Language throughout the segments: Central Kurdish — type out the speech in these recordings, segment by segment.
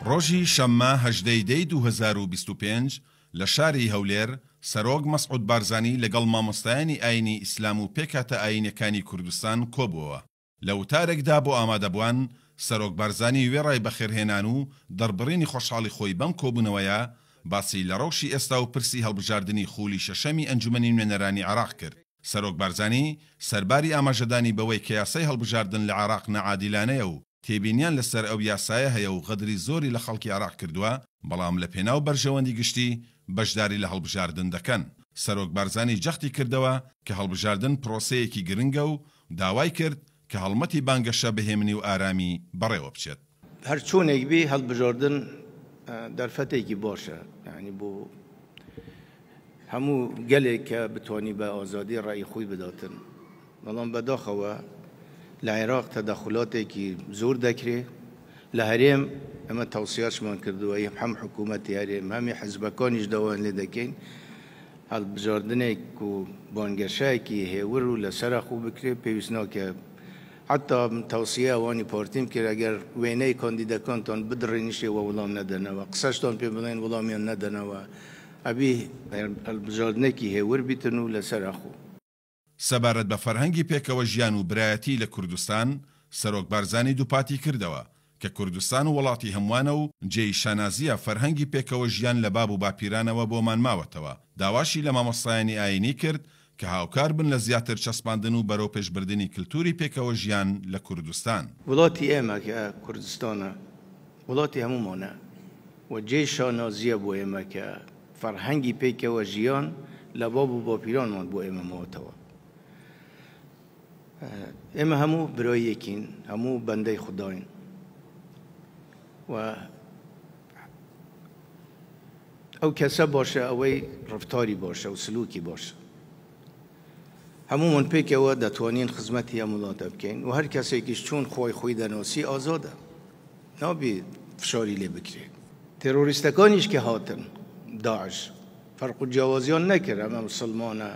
ڕۆژی شەممە 18 2025 لە شاری هەولێر سەرۆک مەسعود بارزانی لەگەڵ مامۆستایانی ئاینی ئیسلام و پێکاتە ئاینەکانی کوردستان کۆبووە. لە وتارێکدا بۆ ئامادەبووان سەرۆک بارزانی وێڕای بەخێرهێنان و دەربڕینی خۆشحاڵی خۆی بەم کۆبوونەوەیە باسی لە ڕەوشی ئێستا و پرسی هەڵبژاردننی خولی شەشەمی ئەنجومەنی نوێنەرانی عێراق کرد. سەرۆک بارزانی سەرباری ئاماژەدانی بەوەی کە یاسای هەڵبژاردن لە عێراق نەعادیلانەیە و تێبینیان لەسەر ئەو یاسایە هەیە و غەدری زۆری لە خەڵکی عێراق کردووە، بەڵام لە پێناو بەرژەوەندی گشتی بەشداری لە هەڵبژاردن دەکەن. سەرۆک بارزانی جەختی کردەوە کە هەڵبژاردن پرۆسەیەکی گرنگە و داوای کرد کە هەڵمەتی بانگەشە بەهێمنی و ئارامی بەڕێوە بچێت. هەر چۆنێک بێ هەڵبژاردن دەرفەتێکی باشە، یعنی بۆ هەموو گەلێک کە بتوانی بە ئازادی ڕای خۆی بداتن، بەڵام بەداخەوە لە عێراق تەدەخولاتێکی زۆر دەکرێت. لە هەرێم ئەمە تەوسیەشمان کردووە، هەم حکوومەتی هەرێم هەمی حیزبەکانیش داوایان لێ دەکەین هەڵبژاردنێک و بانگەشەیەکی هێور و لەسەرە خوو بکرێت. پێویست ناکە حتا تەوسیە ئەوانی پارتیم کرد ئەگەر وێنەی کاندیدەکانتان بدڕێنیشێەوە وەڵام نەدەنەوە، قسەشتان پێ بڵێن وەڵامیان نەدەنەوە، ئەبی هەڵبژاردنێکی هێور بیتن و لەسەرە خوو. سەبارەت بە فەرهەنگی پێکەوە ژیان و برایەتی لە کوردستان، سەرۆک بارزانی دووپاتی کردەوە کە کوردستان و وڵاتی هەمووانە و جێی شانازیە فەرهەنگی پێکەوە ژیان لە باب و باپیرانەوە بۆمان ماوەتەوە. داواشی لە مامۆستایانی ئاینی کرد کە هاوکار بن لە زیاتر چەسپاندن و بەرەو پێشبردننی کللتوری پێکەوە ژیان لە کوردستان. وڵاتی ئێمە کە کوردستانە وڵاتی هەمومانە و جێی شانازیە بۆ ئێمە کە فەرهەنگی پێکەوە ژیان لە باب و باپیرانمان بۆ ئێمە ماوەتەوە. ئێمە هەموو برایەکین، هەموو بەندەی خودداین و ئەو کەسە باشە ئەوەی ڕفتاری باشە و سلوکی باشە. هەمومان پێکەوە دەتوانین خزمەتی هەم وڵاتە بکەین و هەر کەسێکیش چۆن خۆی دەناسی ئازادە، نابێ فشاری لێ بکرێت. تێرۆریستەکانیش کە هاتن داعش فەرق و جیاوازیان نەکرد، ئەمە مسلمانە،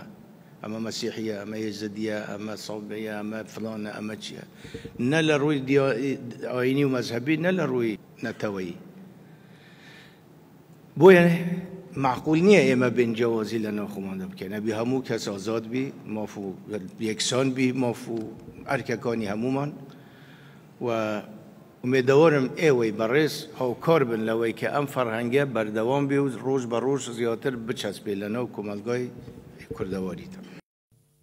ئەمە مەسیحیە، ئەمە یەزدیە، ئەمە سەڵبەیە، ئەمە فلانە، ئەمە چییە، نە لە ڕووی ئاینی و مەذهبی نە لە ڕووی نەتەوەیی. بۆیە معقول نییە ئێمە بێن جیاوازی لە ناو خۆماندا بکەین، ئەبی هەموو کەس ئازاد بی، ماف و یەکسان بی، ماف و ئەرکەکانی هەمومان. و ئومێدەوارم ئێوەی بەڕێز هاوکار بن لەوەی کە ئەم فەرهەنگە بەردەوام بێ و ڕۆژ بە ڕۆژ زیاتر بچەسبێ لە ناو کۆمەلگای کوردەواریتە.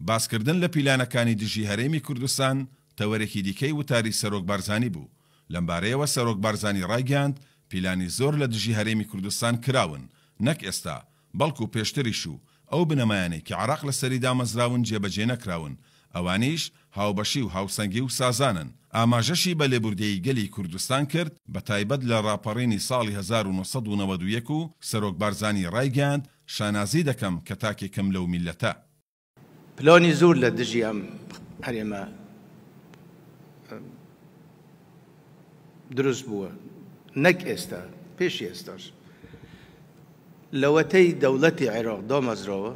باسکردن لە پیلانەکانی دژی هەرێمی کوردستان تەوەرێکی دیکەی وتاری سەرۆک بارزانی بوو. لەمبارەیەوە سەرۆک بارزانی ڕایگەاند پیلانی زۆر لە دژی هەرێمی کوردستان کراون، نەک ئێستا بەڵکو پێشتریش و ئەو بنەمایانەی کە عێراق لە سەریدا مەزراون جێبەجێ نەکراون، ئەوانیش هاوبەشی و هاوسەنگی و سازانن. ئاماژەشی بە لێبوردەیی گەلی کوردستان کرد بە تایبەت لە ڕاپەڕینی ساڵی 1991 و سەرۆک بارزانی ڕایگەاند شانازی دەکەم کە تاکێکم لەو میلەتە. پلانی زۆر لە دژی ئەم هەرێمە دروست بووە، نەک ئێستا، پێشی ئێستاش لەوەتەی دەوڵەتی عێراق دامەزراوە،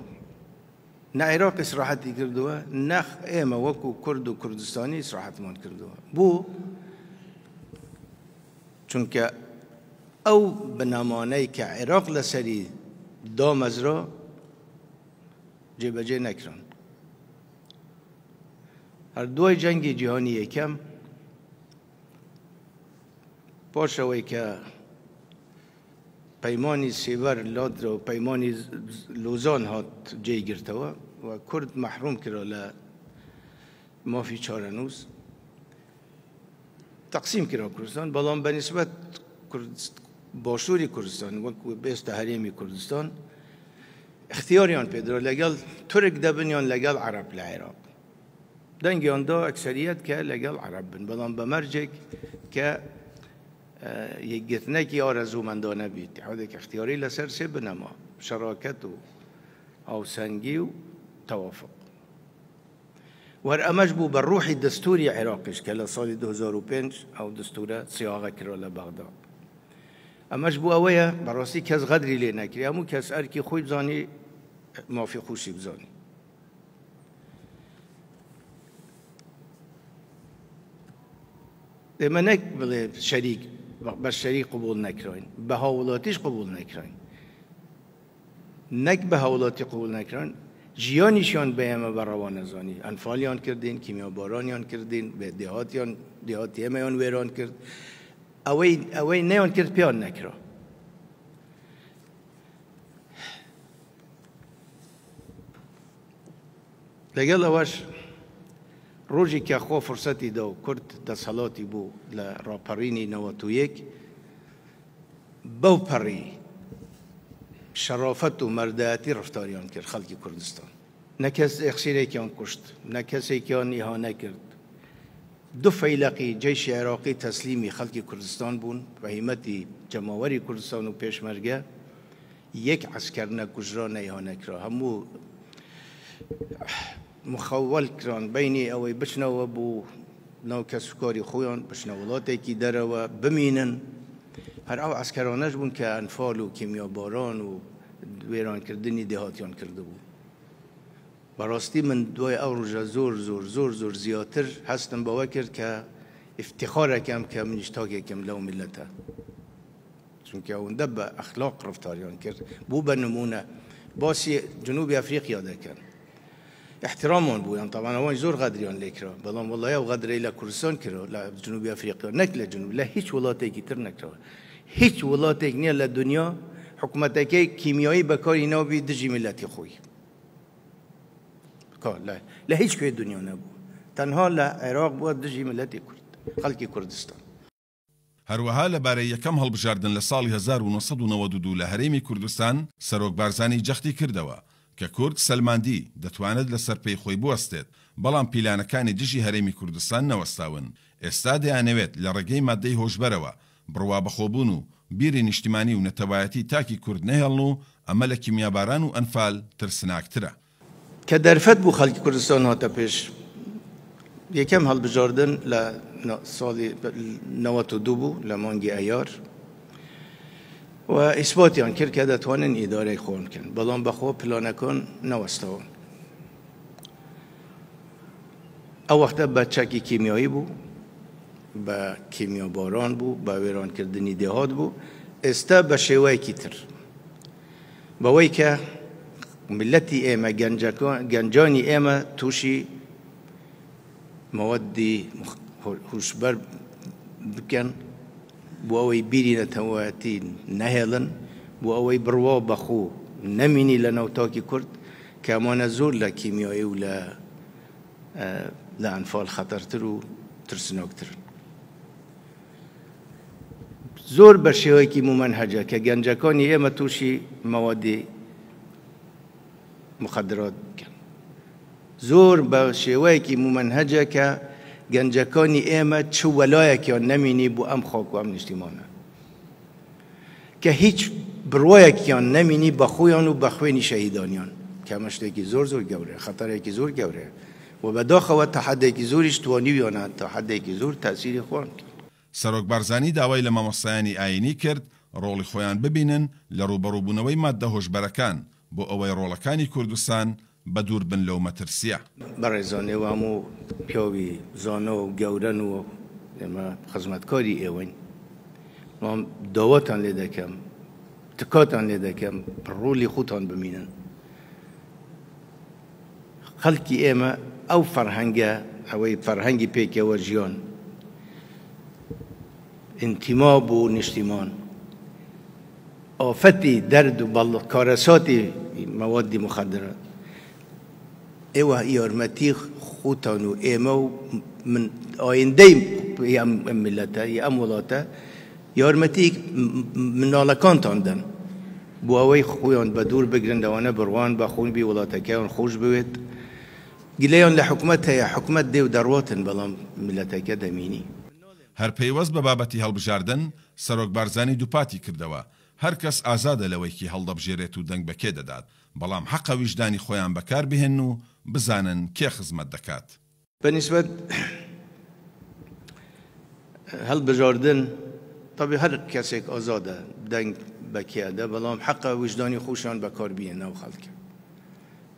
نە عێراق ئیسراحەتی کردووە، نەخ ئێمە وەکو کورد و کوردستانی ئیسراحەتمان کردووە. بوو چونکە ئەو بنەمانەی کە عێراق لەسەری دامەزرا جێبەجێ نەکران. هەردووای جەنگی جیهانی یەکەم پاشەوەی کە پەیمانی سێبەر لادرا و پەیمانی لۆزان هات جێگرتەوە و کورد مەحروم کرا لە مافی چارەنووس، تەقسیم کرا کوردستان، بەڵام بەنسبەت باشووری کوردستان وەکو ئێستا هەرێمی کوردستان اختیاریان پێدرا لەگەڵ تورک دەبن لەگەڵ عەرەب لە عێراق. دەنگیاندا ئەکسەریەت کە لەگەڵ عەرەب بن، بەڵام بە مەرجێک کە یەکگرتنێکی ئارەزوومەندانە بیت، اتحادێک اختیاری لەسەر سێ بنەما: شەراکەت و هاوسەنگی و تەوافق. وەر ئەمەش بوو بە ڕوحی دەستوری عێراقیش کە لە ساڵی 2005 ئەو دەستورە سیاغە کرا لە بەغدا. ئەمەش بوو ئەوەیە بەڕاستی کەس غەدری لێ نەکری، هەموو کەس ئەرکی خۆی بزانی مافی خوشی بزانی. ئێمە نەک بڵێ شەریک بشری قبول نکراین، به هاولاتیش قبول نکراین، نک به هاولاتی قبول نکراین جیانیشان به همه بر روان زانی انفالیان کردین، کیمیابارانیان کردین، به دهاتی همیان ویران کرد، اوی نیان کرد پیان نکرا. لگل اوش روزی که خو فرصتی دو کرد دستالاتی بو لراپرینی 91 بو پری شرافت و مرداتی رفتاریان کرد خلق کردستان. نه کس اخسیری که آن کشت، نه کسی که آن اهانه کرد. دو فیلقی جیش عراقی تسلیمی خلق کردستان بون و همتی جماوری کردستان و پیشمرگه یک عسکر نکجرا نه اهانه کرد. همو مخول کران بینی اوی بشنو بو نو کسکاری خویان بشنولاتی که در و بمینن هر او عسکرانش بون که انفال و کیمیاباران و ویران کردنی دهاتیان کرده بود. براستی من دوی او روژه زور زیادتر هستم باور کرد که افتخار کم که من اشتاق کم لو ملته، چون که اون دب اخلاق رفتاریان کرد بو به نمونه باسی جنوب افریقیا دکن احترامون بودن. طبعا اوان زور قدریان لیکرا بلان والله او قدری لکردستان کرا لجنوب افریقیا نک لجنوب لا هیچ ولاتی کی تر نکرا هیچ ولاتی نی لدنیا حکومتی که کیمیایی بکاری نابی دجی ملتی خوی کار لا هیچ کوی دنیا نبود، تنها لعراق بود دجی ملتی کرد خلقی کردستان. هەروەها لەبارەی یەکەم هەڵبژاردن لە ساڵی 1992 لە هەرێمی کوردستان سەرۆک بارزانی جەختی کردەوە کە کورد سەلماندی دەتوانێت لەسەر پێی خۆی بوەستێت، بەڵام پیلانەکانی دژی هەرێمی کوردستان نەوەستاون. ئێستا دەیانەوێت لە ڕێگەی مادەی هۆشبەرەوە بڕوا بەخۆبوون و بیری نیشتیمانی و نەتەوایەتی تاکی کورد نەهێڵن و ئەمە لە کیمیاباران و ئەنفال ترسناکترە. کە دەرفەت بوو خەڵکی کوردستان هاتە پێش یەکەم هەڵبژاردن لە ساڵی 92 بوو لە مانگی ئەیار و ئیسباتیان کرد کە دەتوانن ئیدارەی خۆن بکەن، بەڵام بەخۆ پلانەکان نەوەستەوە. ئەو وەختە بە چەکی کیمیایی بوو، بە کیمیاباران بوو، بە وێرانکردنی دێهات بوو. ئێستا بە شێوەیەکی تر بەوەی کە ملەتی ئێمە گەنجانی ئێمە تووشی مەوەدی هوشبەر بکەن بۆ ئەوەی بیری نەتەوایەتی نەهێڵن، بۆ ئەوەی بڕوا بەخۆ نەمینی لە نەوتاکی کورد کە ئەمانە زۆر لە کیمیایی و لە ئەنفال خەتەرتر و ترسناکترن. زۆر بە شێوەیەکی مومەنهەجە کە گەنجەکانی ئێمە تووشی مەوەدی مخدرات بکەن. زۆر بە شێوەیەکی مومەنهەجە کە گەنجەکانی ئێمە چ وەلایەکیان نەمینی بۆ ئەم خاک و ئەم نیشتیمانە، کە هیچ بڕوایەکیان نەمینی بە خۆیان و بە خوێنی شەهیدانیان کە ئەمە شتێکی زۆر گەورەیە، خەتەرێکی زۆر گەورەیە و بەداخەوە تەحەدێکی زۆریش توانیویانە تەحەدێکی زۆر تاسیری خۆیان کرد. سەرۆک بارزانی داوای لە مامۆستایانی ئاینی کرد ڕۆڵی خۆیان ببینن لە ڕوبەڕووبوونەوەی ماددە هۆشبەرەکان بۆ ئەوەی ڕۆڵەکانی کوردستان بە دوور بن لەو مەترسیە. بەڕێزانێ و هەموو پیاوی زانە و گەورەن و ئێمە خزمەتکاری ئێوەین، بەڵام داواتان لێ دەکەم، تکاتان لێ دەکەم ڕۆڵی خۆتان ببینن. خەڵکی ئێمە ئەو فەرهەنگە ئەوەی فەرهەنگی پێکەوە ژیان انتیما بۆ نیشتیمان، ئافەتی دەرد و کارەساتی مەوادی مخدرات، ئێوە یارمەتی خۆتان و ئێمە و من ئایندەی ئەم میلەتە ئەم وڵاتە یارمەتی مناڵەکانتان دەن بۆ ئەوەی خۆیان بە دوور بگرن لەوانە بڕوان بە خۆنبی وڵاتەکەیان خۆش بوێت. گلەیان لە حکومەت هەیە، حکومەت دێ و دەڕواتن بەڵام میلەتەکە دەمینی. هەر پەیوەست بە بابەتی هەڵبژاردن سەرۆک بارزانی دووپاتی کردەوە هەر کەس ئازادە لەوەیکی هەڵدەبژێرێت و دەنگ بەکێ دەدات، بەڵام حەقە ویژدانی خۆیان بەکار بهێن و بزانن کێ خزمەت دەکات. بەنسبەت هەڵبژاردن طبعی هەر کەسێک ئازادە دەنگ بەکێدە، بەڵام حەقە ویژدانی خۆشیان بەکار بهێنە و خەڵکە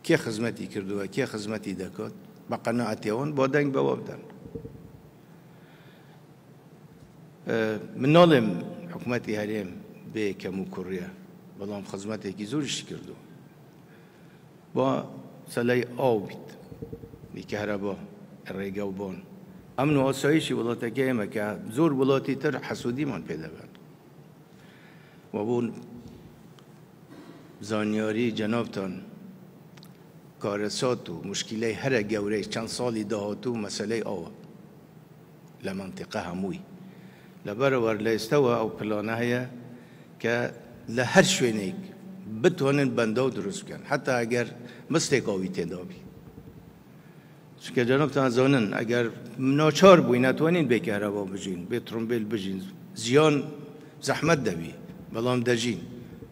کێ خزمەتی کردووە کێ خزمەتی دەکات بە قەناعەتیەوەن بۆ دەنگ بەوە بدەن. من ناڵێم حکوومەتی هەرێم بێ کەم و کوڕیە بەڵام خزمەتێکی زۆریشی کردو با سەلای ئاو بیت بیکەهرەبا ڕێگە و بۆن ئەمن و ئاسایشی وڵاتەکە ئێمە کە زۆر وڵاتی تر حەسوودیمان پێدەبێت و بوون زانیاری جەنابتان کارەسات و مشکلەی هەرە گەورەی چەند ساڵی داهاتوو مەسەلەی ئاوە لە مەنتیقە هەمووی لەبەرەوە لە ئێستەوە ئەو پلانە هەیە کە لە هەر شوێنێک بتوانن بەندە و دروست بکەن حتا ئەگەر مستێک ئاوی تێدا بی چونکە جەنابتان زانن ئەگەر ناچار بووی ناتوانین بێ کەهرەبا بژین بێ تڕۆمبیل بژین زیان زەحمەت دەبی بەڵام دەژین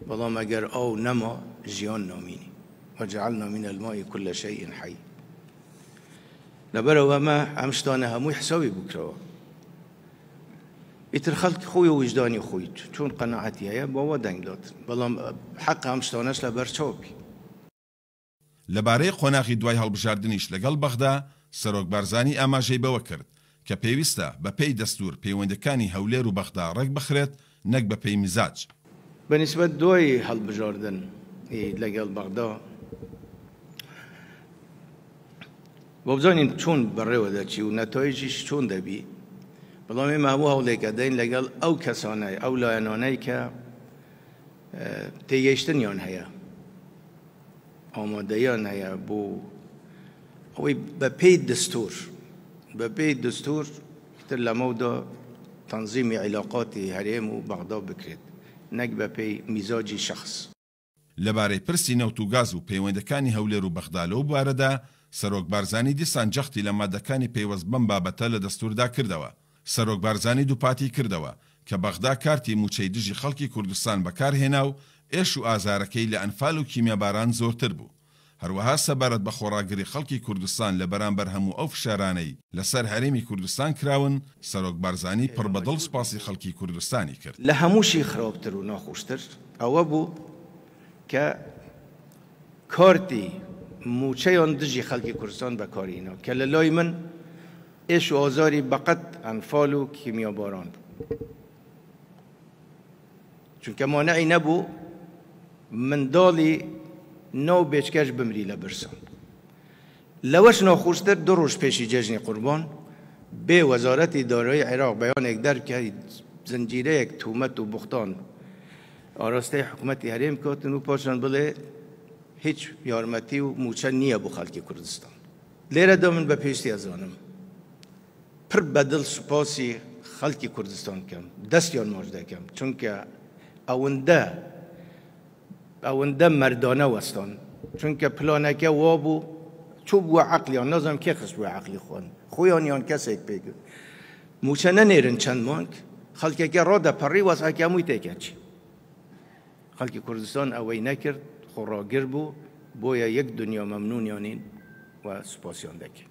بەڵام ئەگەر ئاو نەما ژیان نامینی وجعلنا من الماء كل شيء حي لەبەرەوە ئەمە ئەم شتانە هەمووی حسابی بکرەوە ئیتر خەڵکی خۆی و وجدانی خۆی چۆن قەناعەتی هەیە بۆەوە دەنگدات بەڵام حەق ئەم شتانەش لەبەر چاوبی لەبارەی قۆناغی دوای هەڵبژاردنیش لەگەڵ بەغدا سەرۆک بارزانی ئاماژەی بەوە کرد کە پێویستە بە پێی دەستور پەیوەندەکانی هەولێر و بەغدا ڕێک بخرێت نەک بە پێی میزاج بەنسبەت دوای هەڵبژاردن لەگەڵ بەغدا بۆ بزانین چۆن بەڕێوە دەچی و نەتایجیش چۆن دەبی بەڵام ئێمە هەموو هەوڵێکە دەین لەگەڵ ئەو کەسانەی ئەو لایەنانەی کە تێگەیشتنیان هەیە ئامادەیان هەیە بۆ ئەوەی بە پێی دستور تر لەمەودا تەنزیمی عیلاقاتی هەرێم و بەغدا بکرێت نەک بە پێی میزاجی شخص لەبارەی پرسی نەوت و گاز و پەیوەندەکانی هەولێر و بەغدا لەو بارەدا سەرۆک بارزانی دیسان جەختی لە مادەکانی پەیوەست بەم بابەتە لە دەستوردا کردەوە سەرۆک بارزانی دووپاتی کردەوە کە بەغدا کارتی موچەی دژی خەڵکی کوردستان بەکارهێنا و ئێش و ئازارەکەی لە ئەنفال و کیمیاباران زۆرتر بوو هەروەها سەبارەت بە خۆڕاگری خەڵکی کوردستان لە بەرامبەر هەموو ئەو فشارانەی لەسەر هەرێمی کوردستان کراون سەرۆک بارزانی پڕ بەدڵ سوپاسی خەڵکی کوردستانی کرد لە هەمووشی خراپتر و ناخۆشتر ئەوە بوو کە کارتی موچەیان دژی خەڵکی کوردستان بەکارهێنا کە لە لای من ئێش و ئازاری بەقەت ئەنفال و کیمیاباران بوو چونکە مانعی نەبوو منداڵی ناو بێچکەش بمری لە برسان لەوەش ناخۆشتر دو ڕۆژ پێشی جەژنی قوربان بێ وەزارەتی دارایی عێراق بەیانێک دەرکرد زنجیرەیەک تومەت و بوختان ئاراستەی حکوومەتی هەرێم کاتن و پاشان بڵێ هیچ یارمەتی و موچە نییە بۆ خەڵکی کوردستان لێرەدا من بە پێویستی ئەزانم پڕ بەدڵ سوپاسی خەڵکی کوردستان کەم دەستیان ماچ دەکەم چونکە ئەوەندە مەردانە وەستان چونکە پلانەکە وا بوو چوو بووە عەقلیان نازانم کێ خست بووە عەقلی خۆیان یان کەسێک پێکرد موچە نەنێرن چەند مانگ خەڵکێکە ڕادەپەڕی وەزعەکە هەمووی تێکەچی خەڵکی کوردستان ئەوەی نەکرد خۆڕاگر بوو بۆیە یەک دنیا مەمنونیانین و سوپاسیان دەکەین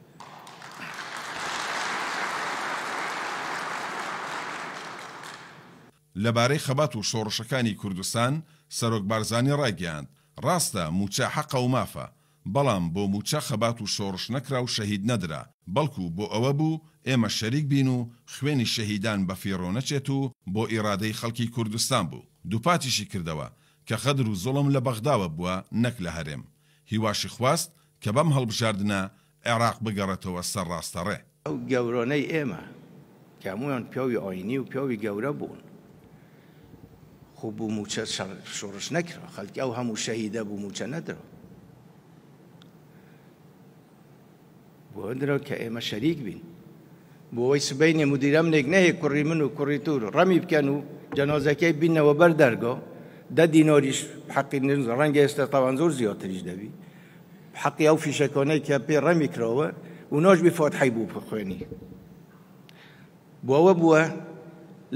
لەبارەی خەبات و شۆڕشەکانی کوردستان سەرۆک بارزانی ڕایگەیاند ڕاستە موچە حەقە و مافە بەڵام بۆ موچە خەبات و شۆڕش نەکرا و شەهید نەدرا بەڵکو بۆ ئەوە بوو ئێمە شەریک بین و خوێنی شەهیدان بە فیڕۆ نەچێت و بۆ ئیرادەی خەڵکی کوردستان بوو دووپاتیشی کردەوە کە خەدر و زوڵم لە بەغداوە بووە نەک لە هەرێم هیواشی خواست کە بەم هەڵبژاردنە عێراق بگەڕێتەوە سەر ڕاستەڕێ ئەو گەورانەی ئێمە کە هەمویان پیاوی ئاینی و پیاوی گەورە بوون خۆ بوو موچە شۆڕش نەکرا خەڵکی ئەو هەموو شەهیدە بوو موچە نەدرا بۆ درا کە ئێمە شەریک بین بۆ ئەوەی سبەینێ مدیرە منێک نەهەیە کوڕی من و کوڕی تور ڕەمی بکەن و جەنازەکەی بینەوە بەر دەرگا 10 دیناریش حەقی ڕەنگە ئێستا تاوان زۆر زیاتریش دەبی حەقی ئەو فیشەکانەی کە پێ ڕەمی کراوە و ناژبی فاتحەی بوو بخوێنی بۆ ئەوە بووە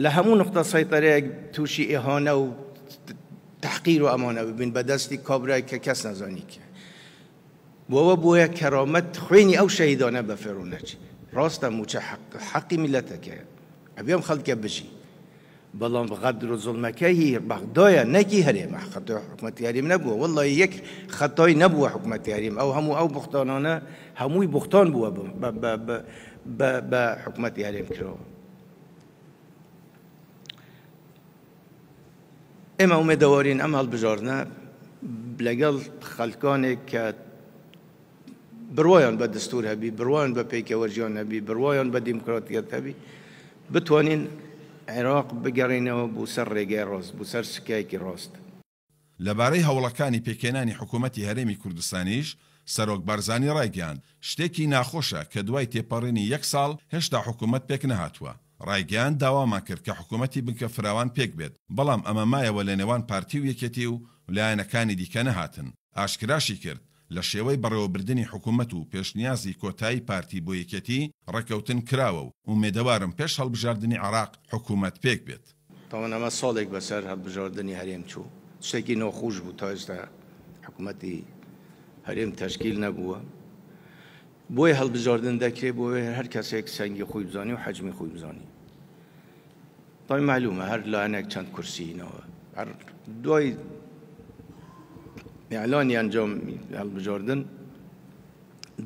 لە هەموو نقطە سەیطەرەیەک تووشی ئێهانە و تەحقیر و ئەمانە ببین بەدەستی کابرای کە کەس نەزانی کە بۆ ئەوە بووە کەرامەت خوێنی ئەو شەهیدانە بە فێڕۆ نەچی ڕاستە موچە حەقی میلەتەکەیە ئەبێم خەڵکە بژی بەڵام غەدر و زوڵمەکەی بەغدایە نەکی هەرێمە خەتای حکوومەتی هەرێم نەبووە وەڵڵی یەک خەتای نەبووە حکوومەتی هەرێم ئەو هەموو ئەو بوختانانە هەمووی بوختان بووە بە حکوومەتی هەرێم کراوە ئێمە ئومێدەوەرین ئەم هەڵبژاردنە لەگەڵ خەڵکانێک کە بڕوایان بە دەستور هەبی، بڕوایان بە پێکەوەژیان هەبی، بڕوایان بە دیموکراتیەت هەبی، بتوانین عێراق بگەڕێنەوە بۆ سەر ڕێگای ڕاست، بۆ سەر سکایەکی ڕاست. لەبارەی هەوڵەکانی پێکێنانی حکوومەتی هەرێمی کوردستانیش سەرۆک بارزانی ڕایگەیاند شتێکی ناخۆشە کە دوای تێپەڕینی 1 ساڵ هێشتا حکوومەت پێک نەهاتووە. ڕایگەیان داوامان کرد کە حکوومەتی بنکە فراوان پێک بێت، بەڵام ئەمە مایەوە لە نێوان پارتی و یەکێتی و لایەنەکانی دیکە نەهاتن. ئاشکراشی کرد لە شێوەی بەڕێوەبردننی حکوومەت و پێشنیازی کۆتایی پارتی بۆ یەکێتی ڕێکەوتن کراوە و ئومێدەوارم پێش هەڵبژاردننی عێراق حکوومەت پێک بێت. تاوان ئەمە ساڵێک بەسەر هەڵبژاردننی هەرێم چوو، شتێکی ناخۆش بوو، تا ئێستا حکوومەتی هەرێم تەشکیل نەبووە. بۆی هەڵبژاردن دەکرێت بۆی هەر کەسێک سەنگی خۆی بزانێ و حەجمی خۆی بزانێ. طای معلومە هەر لایەنێک چەند کورسینەوە، هەر دوای ئیعلانی ئەنجام هەڵبژاردن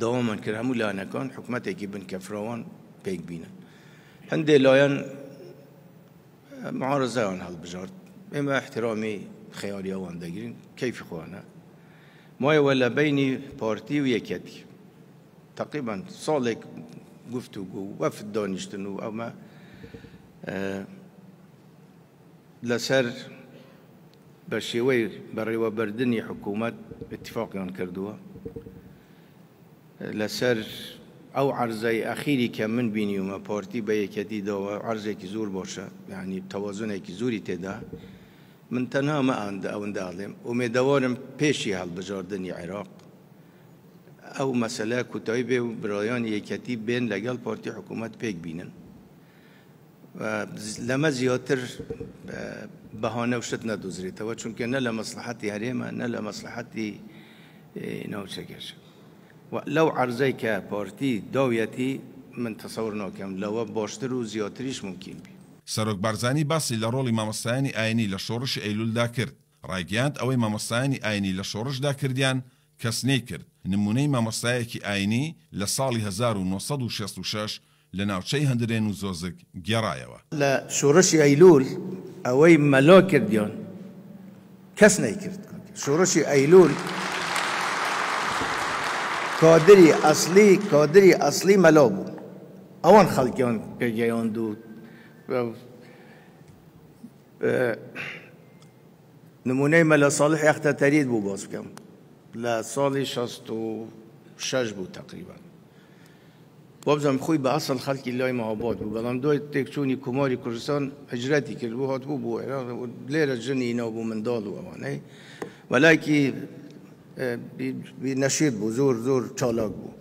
داوامان کرد هەموو لایەنەکان حکوومەتێکی بنکە فراوان پێک بینن. هەندێک لایەن معارەزەیان هەڵبژارد، ئێمە احترامی خەیاڵی ئەوان دەگرین، کەیفی خۆیانە. مایەوە لە بینی پارتی و یەکێتی تقریبا ساڵێک گفتوگۆ و وەفد دانیشتن و ئەمە لەسەر بە شێوەی بەڕێوەبردننی حکوومەت اتفاقیان کردووە لەسەر ئەو عەرزەی ئەخیری کە من بینیومە پارتی بە یەکێتی داوە عەرزێکی زۆر باشە، یعنی تەوازونێکی زۆری تێدا. من تەنها مە ئەوەندە ئەڵێم ئومێدەوارم پێشی هەڵبژاردننی عێراق ئەو مەسەلە کوتایی بێ و برایانی یەکێتی بێن لەگەڵ پارتی حکوومەت پێک بینن. لەمە زیاتر بەهانە و شت نەدۆزرێتەوە، چونکە نە لە مەسلحەتی هەرێمە نە لە مەسلحەتی ناوچەکەشە. لەو عەرزەی کە پارتی داویەتی من تەسەور ناکەم لەوە باشتر و زیاتریش ممکن بی. سەرۆک بارزانی باسی لە ڕۆڵی مامۆستایانی ئاینی لە شۆڕشی ئەیلولدا کرد. ڕایگەیاند ئەوەی مامۆستایانی ئاینی لە شۆڕشدا کردیان کەس نەیکرد. نمونەی مامۆستایەکی ئاینی لە ساڵی 1966 لە ناوچەی هەندرێن و زۆزک گێڕایەوە. لە شۆڕشی ئەیلول ئەوەی مەلا کردیان کەس نەیکرد. شۆڕشی ئەیلول کادری ئەسلی مەلا بوو، ئەوان خەڵکیان پێگەیاند و نمونەی مەلا ساڵح یەختەتەریت بوو باز بکەم لە ساڵی 66 بوو تقریبا. بابزم خۆی بە ئەسڵ خەڵکی لای مەهاباد بوو، بەڵام دوای تێکچوونی کوماری کوردستان هەجرەتی کرد بوو هاتبوو بۆ عێراق و لێرە ژنی ناو بوو منداڵ و ئەوانەی وەلایکی نەشید بوو، زۆر چالاک بوو.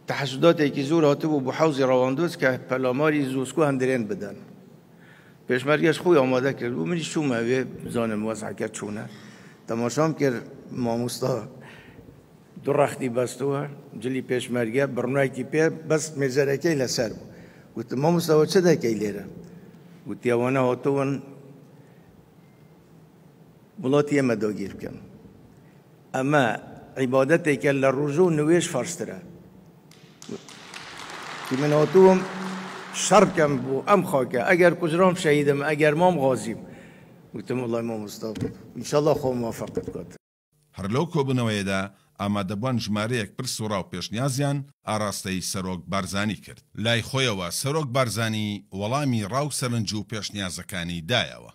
تەحەسوداتێکی زۆر هاتبوو بۆ حەوزی ڕەواندۆز کە پەلاماری زۆسکو هەندرێن بدەن. پێشمەرگەش خۆی ئامادە کرد بوو، منیش چوومە وێ بزانم وەزعەکە چوونە. تەماشام کرد مامۆستا دوڕەختی بەستەوە جلی پێشمەرگە بڕنایکی پێ بەست مێزەرەکەی لەسەر بوو. گوتم مامۆستاوە چ دەکەی لێرە؟ گوتی ئەوانە هاتوون وڵاتی ئێمە داگیر بکەن، ئەمە عیبادەتێکە لە ڕۆژە و نوێژ فەرزترە. من هاتووم شەڕ بکەم بۆ ئەم خاکە، ئەگەر کوژرام شەهیدم ئەگەر مام غازیم. گوتم وڵای مامۆستا ئینشەڵڵا خۆ موافقت بکات. هەر لەو کۆبوونەوەیەدا ئامادەبوون ژمارەیەک پرس و ڕاو پێشنیازیان ئاراستەی سەرۆک بارزانی کرد. لای خۆیەوە سەرۆک بارزانی وەڵامی ڕاو سەرنج و پێشنیازەکانی دایەوە.